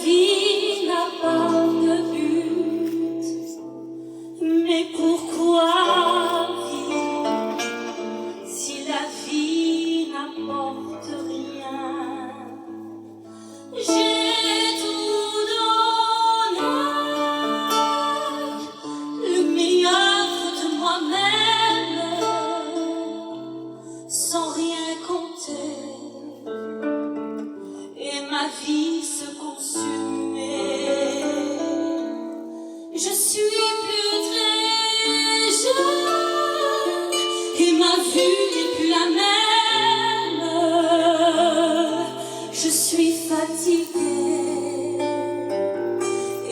vie n'a pas de but, mais pourquoi vivre si la vie n'apporte rien? J'ai tout donné, le meilleur de moi-même, sans rien compter. Et ma vie se consumait. Je suis plus très jeune et ma vue n'est plus la même. Je suis fatiguée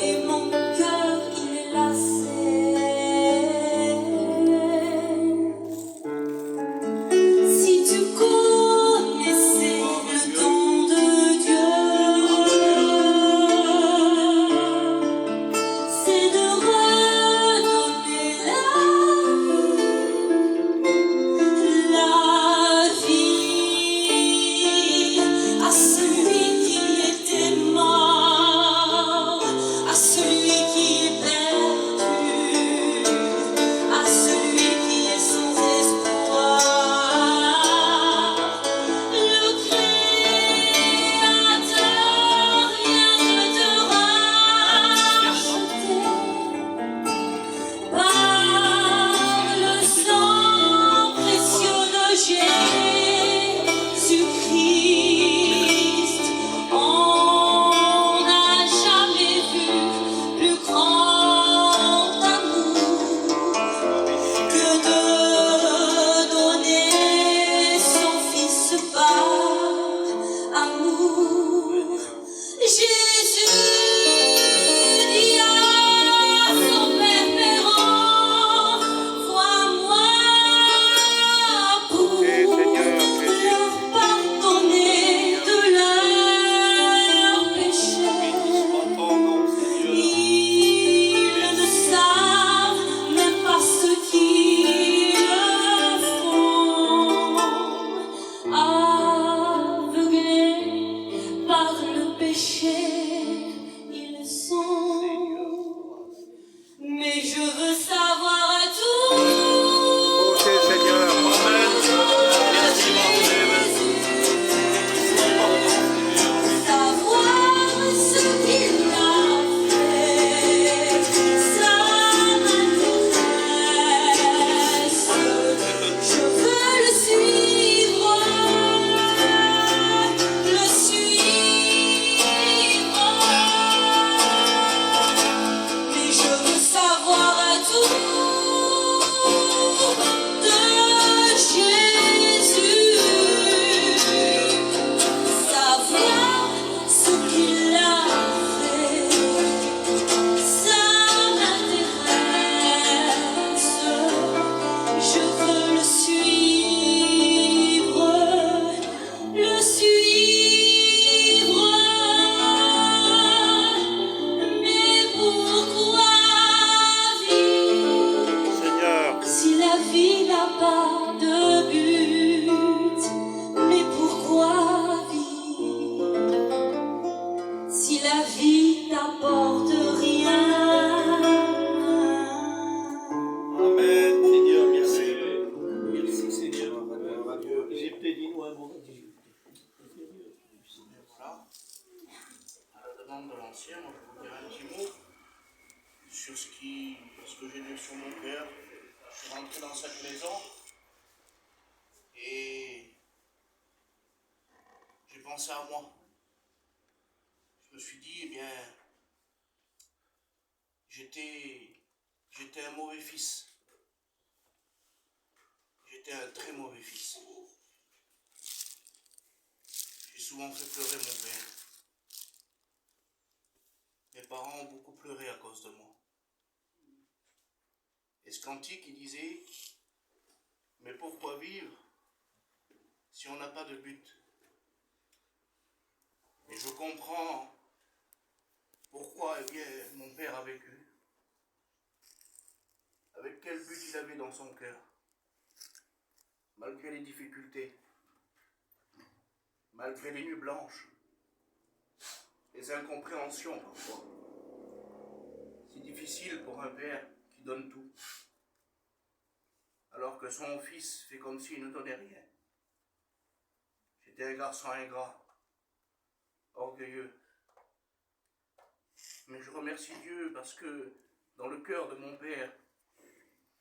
et mon cœur il est lassé. Si tu connaissais le don de Dieu, c'est de redonner la vie à celui qui était mort, à celui qui est perdu, à celui qui est sans espoir. Le Créateur vient de te racheter par le sang précieux de Jésus-Christ. On n'a jamais vu plus grand amour que de donner son Fils par amour. Jésus dit à son Père Pérant, vois-moi pour leur pardonner de leurs péchés. Ils ne savent même pas ce qu'ils font. Aveuglés par le péché, ils sont. Mais je veux savoir tout. Ok, Seigneur. Savoir ce qu'il a fait, ça m'intéresse. Je veux le suivre, mais je veux savoir tout de Jésus. Savoir ce qu'il a fait, ça m'intéresse. Je veux le suivre, mais pourquoi vivre Seigneur. si la vie n'a pas de but? Mais pourquoi vivre si la vie n'apporte rien? Amen, Seigneur, merci. Merci, Seigneur. J'ai peut-être dit moi, mon Dieu. Voilà. À la demande de l'ancien, moi je vous dirai un petit mot sur ce que j'ai lu sur mon cœur. Je suis rentré dans cette maison et j'ai pensé à moi. Je me suis dit, eh bien, j'étais un mauvais fils. J'étais un très mauvais fils. J'ai souvent fait pleurer mon père. Mes parents ont beaucoup pleuré à cause de moi. Et ce cantique, il disait, mais pourquoi vivre si on n'a pas de but? Et je comprends pourquoi, eh bien, mon père a vécu. Avec quel but il avait dans son cœur. Malgré les difficultés, malgré les nuits blanches, des incompréhensions parfois. C'est difficile pour un père qui donne tout, alors que son fils fait comme s'il ne donnait rien. J'étais un garçon ingrat, orgueilleux. Mais je remercie Dieu parce que dans le cœur de mon père,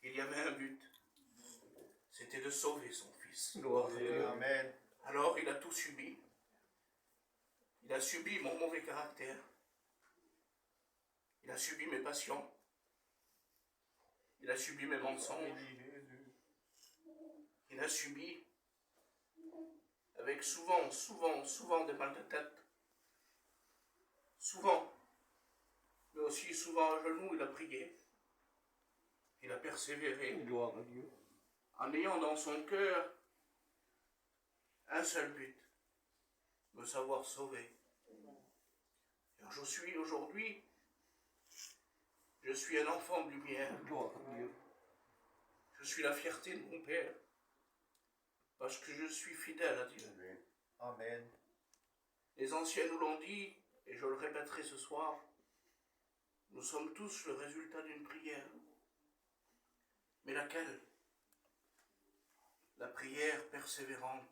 il y avait un but. C'était de sauver son fils. Gloire à Dieu. Amen. Alors il a tout subi. Il a subi mon mauvais caractère. Il a subi mes passions. Il a subi mes mensonges. Il a subi avec souvent des mal de tête. Souvent. Mais aussi souvent à genoux, il a prié. Il a persévéré. Gloire à Dieu. En ayant dans son cœur un seul but, me savoir sauver. Et je suis aujourd'hui, je suis un enfant de lumière. Gloire à Dieu. Je suis la fierté de mon père, parce que je suis fidèle à Dieu. Amen. Les anciens nous l'ont dit, et je le répéterai ce soir, nous sommes tous le résultat d'une prière. Mais laquelle? La prière persévérante,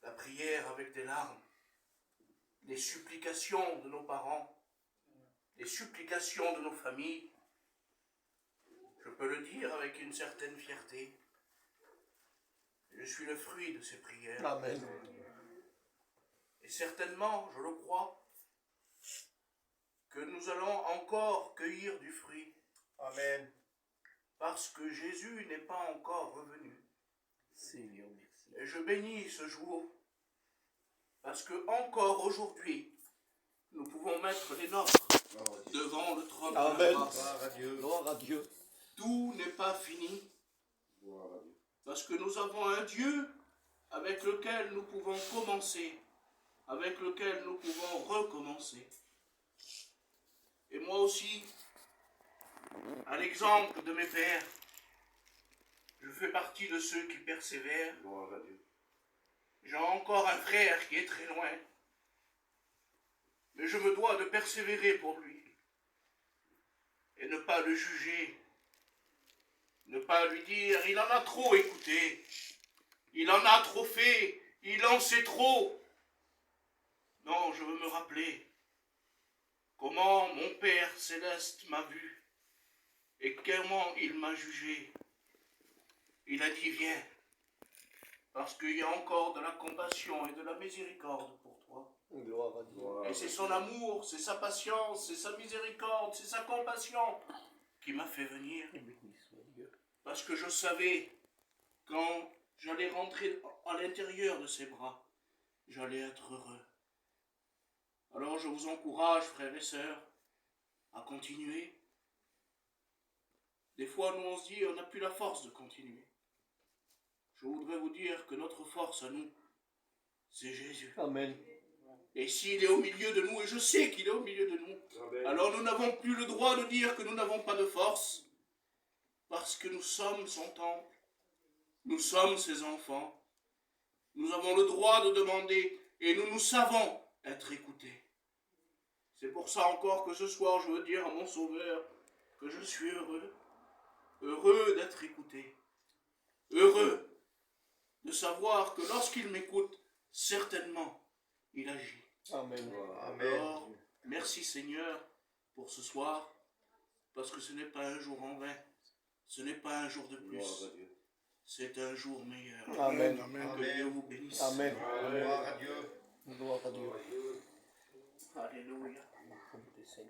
la prière avec des larmes, les supplications de nos parents, les supplications de nos familles. Je peux le dire avec une certaine fierté. Je suis le fruit de ces prières. Amen. Et certainement, je le crois, que nous allons encore cueillir du fruit. Amen. Parce que Jésus n'est pas encore revenu. Seigneur, merci. Et je bénis ce jour, parce que encore aujourd'hui, nous pouvons mettre les nôtres devant le trône de la Amen. grâce. Gloire à Dieu. Gloire à Dieu. Tout n'est pas fini, parce que nous avons un Dieu avec lequel nous pouvons commencer, avec lequel nous pouvons recommencer. Et moi aussi, à l'exemple de mes pères, je fais partie de ceux qui persévèrent. J'ai encore un frère qui est très loin, mais je me dois de persévérer pour lui et ne pas le juger, ne pas lui dire il en a trop écouté, il en a trop fait, il en sait trop. Non, je veux me rappeler comment mon Père céleste m'a vu et comment il m'a jugé. Il a dit viens, parce qu'il y a encore de la compassion et de la miséricorde pour toi. Gloire à Dieu. Et c'est son amour, c'est sa patience, c'est sa miséricorde, c'est sa compassion qui m'a fait venir. Béni soit Dieu. Parce que je savais, quand j'allais rentrer à l'intérieur de ses bras, j'allais être heureux. Alors je vous encourage, frères et sœurs, à continuer. Des fois, nous, on se dit, on n'a plus la force de continuer. Je voudrais vous dire que notre force à nous, c'est Jésus. Amen. Et s'il est au milieu de nous, et je sais qu'il est au milieu de nous, alors nous n'avons plus le droit de dire que nous n'avons pas de force, parce que nous sommes son temple, nous sommes ses enfants. Nous avons le droit de demander, et nous savons être écoutés. C'est pour ça encore que ce soir, je veux dire à mon Sauveur que je suis heureux, heureux d'être écouté, heureux de savoir que lorsqu'il m'écoute, certainement, il agit. Amen. Alors, merci Seigneur pour ce soir, parce que ce n'est pas un jour en vain, ce n'est pas un jour de plus, c'est un jour meilleur. Amen. Que Dieu vous bénisse. Amen. Gloire à Dieu. Gloire à Dieu. Alléluia. Seigneur.